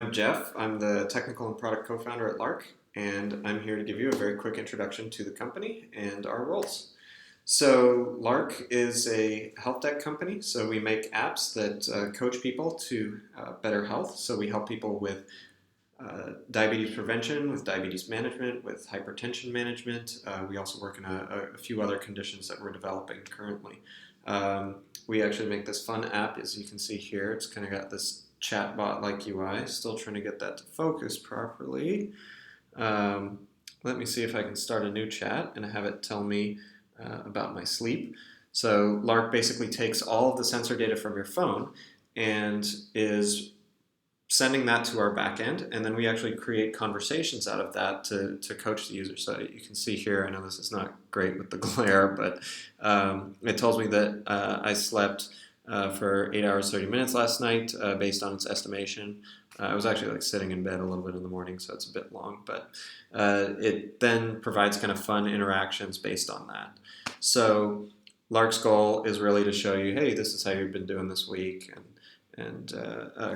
I'm Jeff. I'm the technical and product co-founder at Lark, and I'm here to give you a very quick introduction to the company and our roles. So, Lark is a health tech company, so we make apps that coach people to better health. So, we help people with diabetes prevention, with diabetes management, with hypertension management. We also work in a few other conditions that we're developing currently. Um, we actually make this fun app, as you can see here. It's kind of got this chatbot-like UI. Still trying to get that to focus properly. Um, Let me see if I can start a new chat and have it tell me about my sleep. So Lark basically takes all of the sensor data from your phone and is sending that to our backend, and then we actually create conversations out of that to coach the user. So you can see here, I know this is not great with the glare, but it tells me that I slept for 8 hours 30 minutes last night based on its estimation. I was actually like sitting in bed a little bit in the morning, so it's a bit long, but it then provides kind of fun interactions based on that. So Lark's goal is really to show you, hey, this is how you've been doing this week, and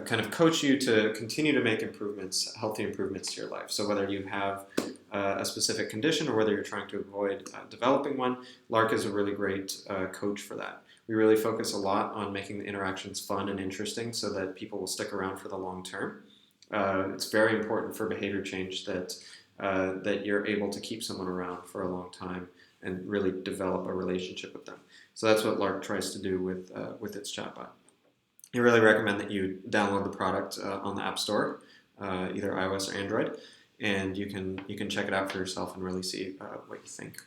kind of coach you to continue to make improvements, healthy improvements to your life. So whether you have a specific condition or whether you're trying to avoid developing one, Lark is a really great coach for that. We really focus a lot on making the interactions fun and interesting so that people will stick around for the long term. It's very important for behavior change that you're able to keep someone around for a long time and really develop a relationship with them. So that's what Lark tries to do with its chatbot. I really recommend that you download the product on the App Store, either iOS or Android, and you can check it out for yourself and really see what you think.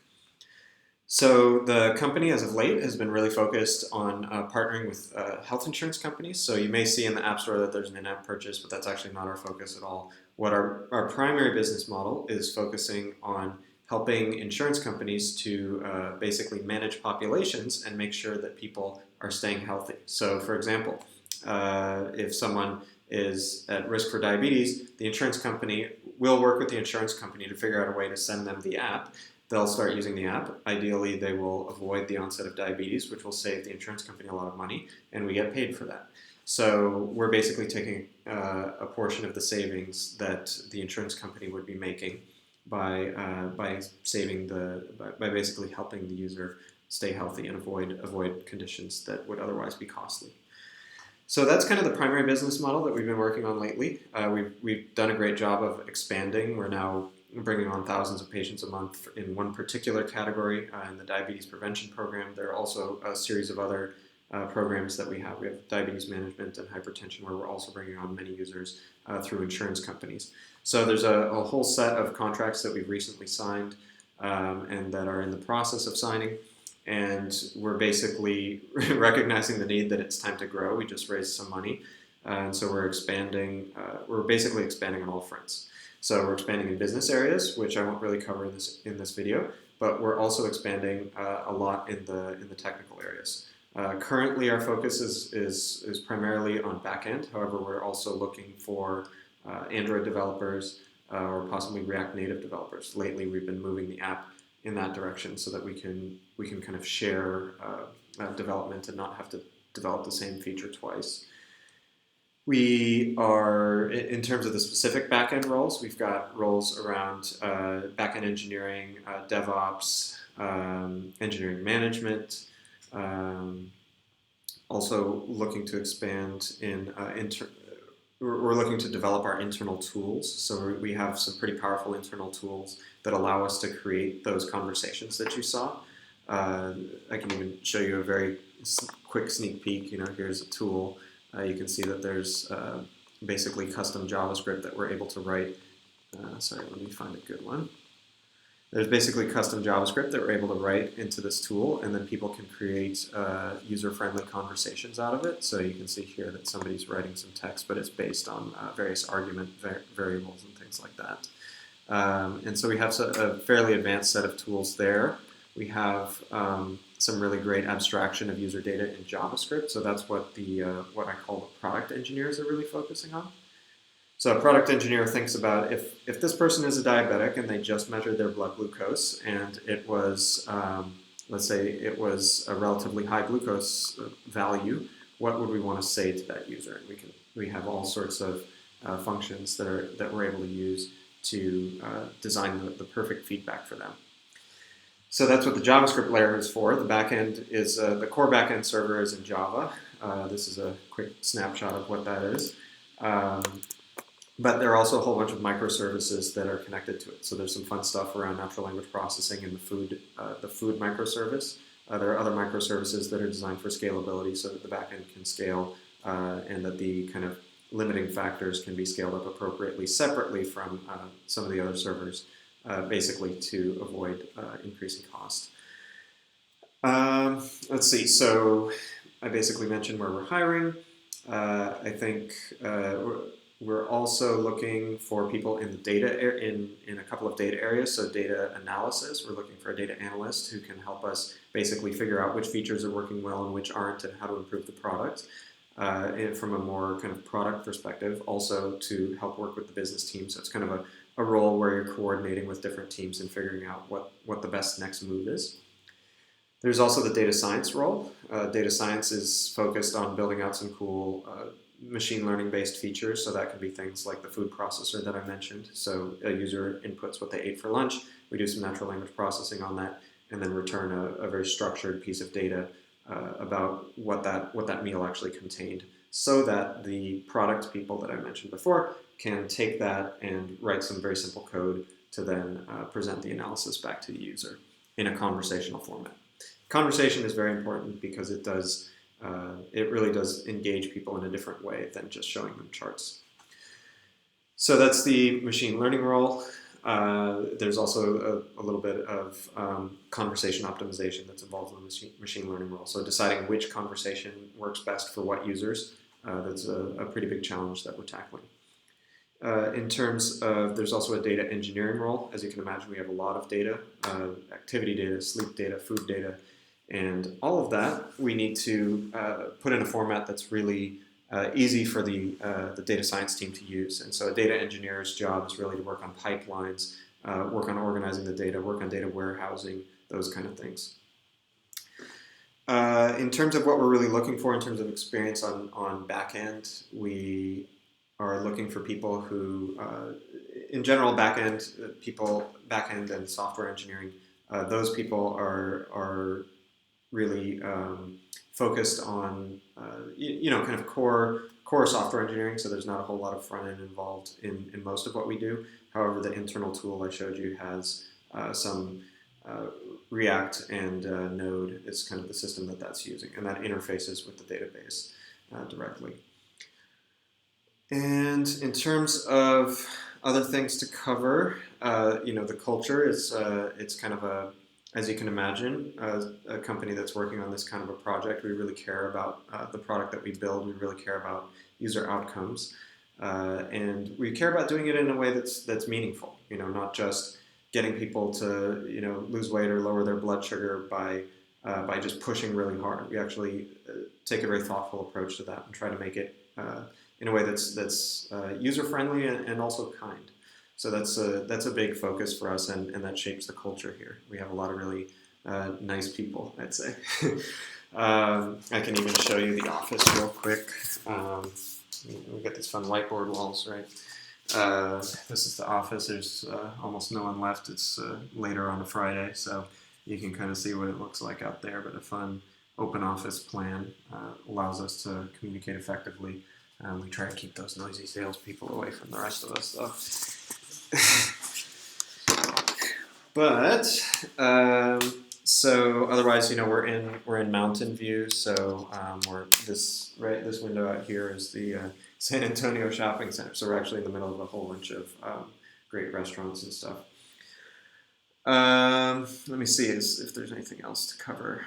So the company, as of late, has been really focused on partnering with health insurance companies. So you may see in the App Store that there's an in-app purchase, but that's actually not our focus at all. What our primary business model is focusing on helping insurance companies to basically manage populations and make sure that people are staying healthy. So, for example, if someone is at risk for diabetes, the insurance company will work with the insurance company to figure out a way to send them the app. They'll start using the app. Ideally, they will avoid the onset of diabetes, which will save the insurance company a lot of money, and we get paid for that. So we're basically taking a portion of the savings that the insurance company would be making by basically helping the user stay healthy and avoid conditions that would otherwise be costly. So that's kind of the primary business model that we've been working on lately. We've done a great job of expanding. We're now bringing on thousands of patients a month in one particular category in the diabetes prevention program. There are also a series of other programs that we have. We have diabetes management and hypertension, where we're also bringing on many users through insurance companies. So there's a whole set of contracts that we've recently signed and that are in the process of signing. And we're basically recognizing the need that it's time to grow. We just raised some money, and so we're expanding. We're basically expanding on all fronts. So we're expanding in business areas, which I won't really cover in this video, but we're also expanding a lot in the technical areas. Currently, our focus is primarily on backend. However, we're also looking for Android developers or possibly React Native developers. Lately, we've been moving the app in that direction so that we can kind of share development and not have to develop the same feature twice. We are, in terms of the specific backend roles, we've got roles around backend engineering, DevOps, engineering management, also looking to expand in we're looking to develop our internal tools. So we have some pretty powerful internal tools that allow us to create those conversations that you saw. I can even show you a very quick sneak peek. Here's a tool. You can see that there's basically custom JavaScript that we're able to write. Sorry, let me find a good one. There's basically custom JavaScript that we're able to write into this tool, and then people can create user-friendly conversations out of it. So you can see here that somebody's writing some text, but it's based on various argument variables and things like that. And so we have a fairly advanced set of tools there. We have some really great abstraction of user data in JavaScript. So that's what I call the product engineers are really focusing on. So a product engineer thinks about if this person is a diabetic and they just measured their blood glucose and it was, let's say it was a relatively high glucose value, what would we want to say to that user? And we have all sorts of functions that we're able to use to design the perfect feedback for them. So that's what the JavaScript layer is for. The backend is the core backend server is in Java. This is a quick snapshot of what that is. But there are also a whole bunch of microservices that are connected to it. So there's some fun stuff around natural language processing and the food microservice. There are other microservices that are designed for scalability so that the backend can scale and that the kind of limiting factors can be scaled up appropriately separately from some of the other servers, basically to avoid increasing cost. Let's see, so I basically mentioned where we're hiring. I think we're also looking for people in the data in a couple of data areas. So data analysis, we're looking for a data analyst who can help us basically figure out which features are working well and which aren't, and how to improve the product. And from a more kind of product perspective, also to help work with the business team. So it's kind of a role where you're coordinating with different teams and figuring out what the best next move is. There's also the data science role. Data science is focused on building out some cool machine learning based features. So that can be things like the food processor that I mentioned. So a user inputs what they ate for lunch. We do some natural language processing on that and then return a very structured piece of data about what that meal actually contained, so that the product people that I mentioned before can take that and write some very simple code to then present the analysis back to the user in a conversational format. Conversation is very important because it really does engage people in a different way than just showing them charts. So that's the machine learning role. There's also a little bit of conversation optimization that's involved in the machine learning role. So deciding which conversation works best for what users, that's a pretty big challenge that we're tackling. In terms of, there's also a data engineering role. As you can imagine, we have a lot of data, activity data, sleep data, food data, and all of that we need to put in a format that's really easy for the data science team to use. And so a data engineer's job is really to work on pipelines, work on organizing the data, work on data warehousing, those kind of things. In terms of what we're really looking for in terms of experience on backend, we are looking for people who, in general, backend and software engineering, those people are really focused on kind of core software engineering. So there's not a whole lot of front end involved in most of what we do. However, the internal tool I showed you has some React and Node is kind of the system that's using, and that interfaces with the database directly. And in terms of other things to cover, the culture is it's kind of as you can imagine, a company that's working on this kind of a project, we really care about the product that we build. We really care about user outcomes, and we care about doing it in a way that's meaningful. Not just getting people to lose weight or lower their blood sugar by just pushing really hard. We actually take a very thoughtful approach to that and try to make it in a way that's user friendly and also kind. So that's a big focus for us, and that shapes the culture here. We have a lot of really nice people, I'd say. I can even show you the office real quick. We've got these fun whiteboard walls, right? This is the office. There's almost no one left. It's later on a Friday, so you can kind of see what it looks like out there. But a fun open office plan allows us to communicate effectively. We try to keep those noisy salespeople away from the rest of us, though. But so otherwise, we're in Mountain View. So this window out here is the San Antonio Shopping Center. So we're actually in the middle of a whole bunch of great restaurants and stuff. Let me see if there's anything else to cover.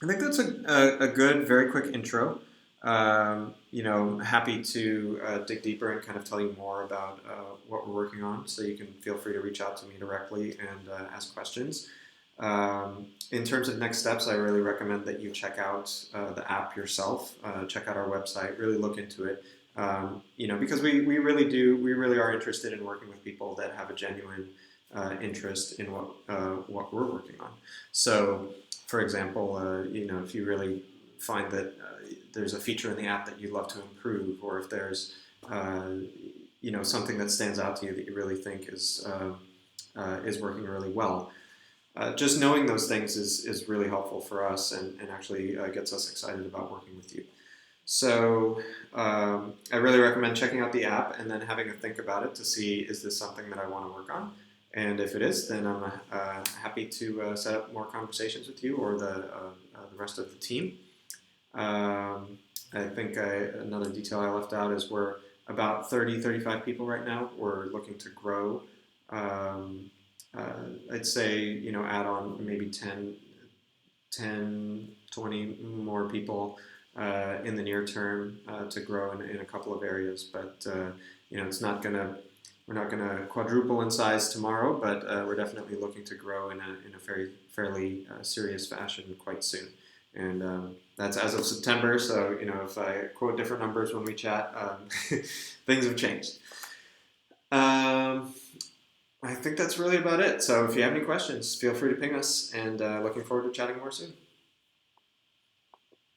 I think that's a good, very quick intro. Happy to dig deeper and kind of tell you more about what we're working on. So you can feel free to reach out to me directly and ask questions. In terms of next steps, I really recommend that you check out the app yourself. Check out our website. Really look into it. Because we really are interested in working with people that have a genuine interest in what we're working on. So, for example, if you really find that there's a feature in the app that you'd love to improve, or if there's something that stands out to you that you really think is working really well. Just knowing those things is really helpful for us and actually gets us excited about working with you. So I really recommend checking out the app and then having a think about it to see, is this something that I want to work on? And if it is, then I'm happy to set up more conversations with you or the rest of the team. I think another detail I left out is we're about 35 people right now. We're looking to grow. Um, I'd say, add on maybe 20 more people in the near term to grow in a couple of areas. But, it's not going to, we're not going to quadruple in size tomorrow, but we're definitely looking to grow in a fairly serious fashion quite soon. And that's as of September. So, if I quote different numbers when we chat, things have changed. Um, I think that's really about it. So if you have any questions, feel free to ping us, and looking forward to chatting more soon.